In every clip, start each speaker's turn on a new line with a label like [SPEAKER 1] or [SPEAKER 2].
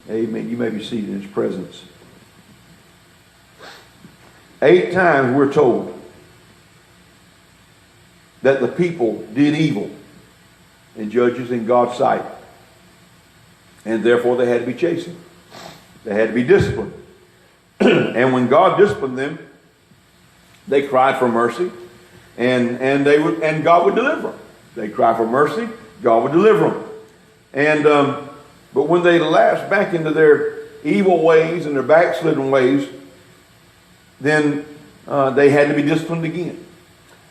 [SPEAKER 1] Amen. You may be seated in his presence. 8 times we're told that the people did evil in Judges in God's sight. And therefore they had to be chastened. They had to be disciplined. And when God disciplined them, they cried for mercy, and God would deliver them. They cried for mercy, God would deliver them. And but when they lapsed back into their evil ways and their backslidden ways, then they had to be disciplined again.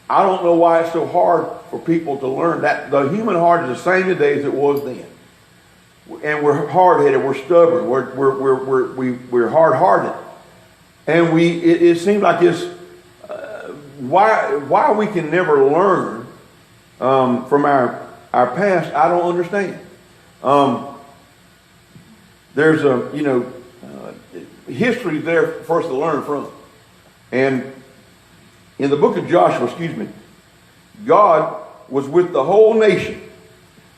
[SPEAKER 1] I don't know why it's so hard for people to learn that the human heart is the same today as it was then. And we're hard-headed, we're stubborn, we're hard-hearted. And it seems like it's why we can never learn from our past. I don't understand. There's history there for us to learn from. And in the book of Joshua, God was with the whole nation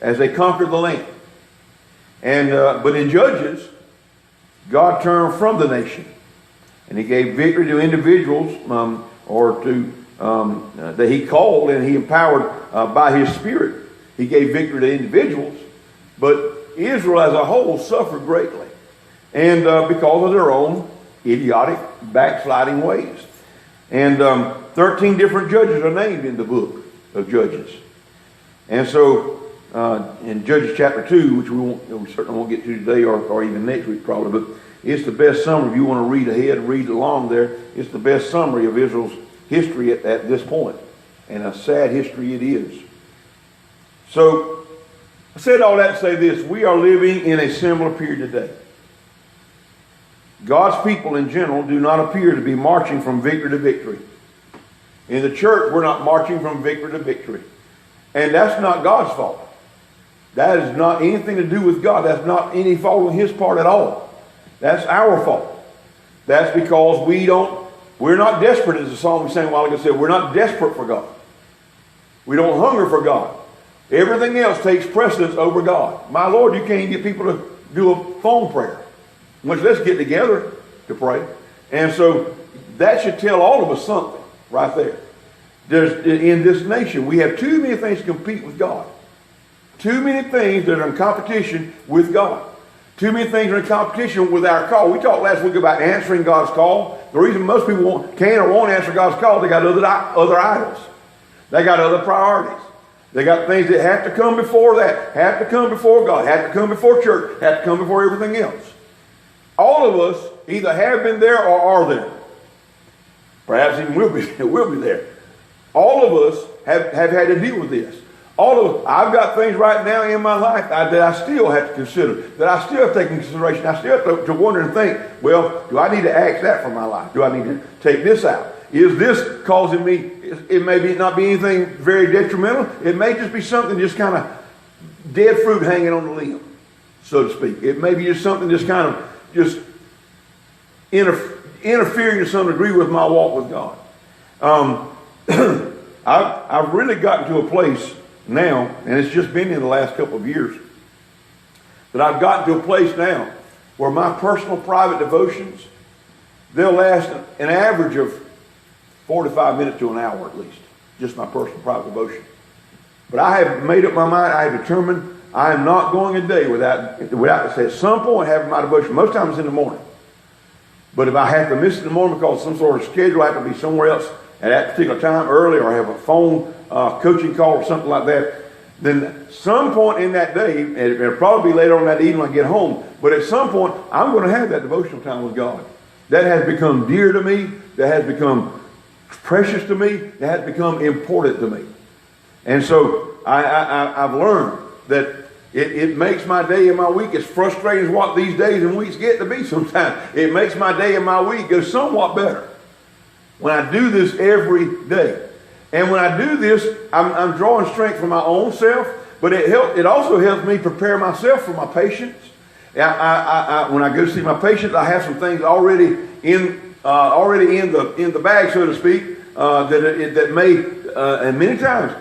[SPEAKER 1] as they conquered the land. And but in Judges, God turned from the nation, and he gave victory to individuals that he called and he empowered by his Spirit. He gave victory to individuals, but Israel as a whole suffered greatly, and because of their own idiotic, backsliding ways. And 13 different judges are named in the book of Judges. And so in Judges chapter 2, which we certainly won't get to today or even next week probably, but it's the best summary. If you want to read ahead and read along there, it's the best summary of Israel's history at this point. And a sad history it is. So I said all that to say this: we are living in a similar period today. God's people in general do not appear to be marching from victory to victory. In the church, we're not marching from victory to victory. And that's not God's fault. That is not anything to do with God. That's not any fault on his part at all. That's our fault. That's because we're not desperate, as the song we sang a while ago said. We're not desperate for God. We don't hunger for God. Everything else takes precedence over God. My Lord, you can't get people to do a phone prayer. Much less get together to pray. And so that should tell all of us something right there. In this nation, we have too many things to compete with God. Too many things that are in competition with God. Too many things are in competition with our call. We talked last week about answering God's call. The reason most people can't or won't answer God's call, they got other idols. They got other priorities. They got things that have to come before that, have to come before God, have to come before church, have to come before everything else. All of us either have been there or are there. Perhaps even will be there. All of us have had to deal with this. I've got things right now in my life that I still have to consider, that I still have to take into consideration. I still have to wonder and think, well, do I need to axe that from my life? Do I need to take this out? Is this causing me, it may not be anything very detrimental. It may just be something just kind of dead fruit hanging on the limb, so to speak. It may be just something just kind of just interfering to some degree with my walk with God. I've really gotten to a place now, and it's just been in the last couple of years, that I've gotten to a place now where my personal private devotions, they'll last an average of 45 minutes to an hour at least, just my personal private devotion. But I have made up my mind, I have determined I am not going a day without at some point having my devotion. Most times it's in the morning. But if I have to miss it in the morning because of some sort of schedule, I have to be somewhere else at that particular time early, or have a phone coaching call or something like that, then some point in that day, and it'll probably be later on that evening when I get home, but at some point I'm going to have that devotional time with God. That has become dear to me. That has become precious to me. That has become important to me. And so I've learned that it makes my day and my week, as frustrating as what these days and weeks get to be sometimes, it makes my day and my week go somewhat better when I do this every day. And when I do this, I'm drawing strength from my own self, but it also helps me prepare myself for my patients. When I go to see my patients, I have some things already in the bag, so to speak, that may, and many times,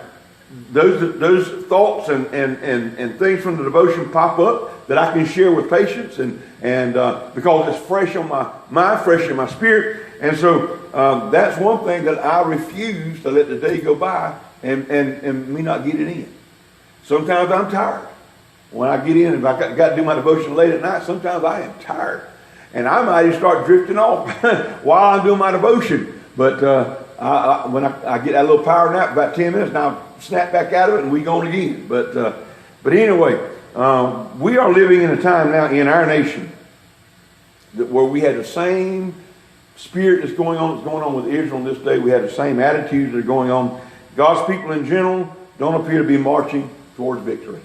[SPEAKER 1] those thoughts and things from the devotion pop up that I can share with patients, and because it's fresh on my mind, fresh in my spirit. And so that's one thing that I refuse to let the day go by and me not get it in. Sometimes I'm tired. When I get in, if I got to do my devotion late at night, sometimes I am tired. And I might even start drifting off while I'm doing my devotion. But when I get that little power nap, about 10 minutes, and I'll snap back out of it and we go on again. But anyway, we are living in a time now in our nation where we had the same spirit that's going on with Israel in this day. We had the same attitudes that are going on. God's people in general don't appear to be marching towards victory.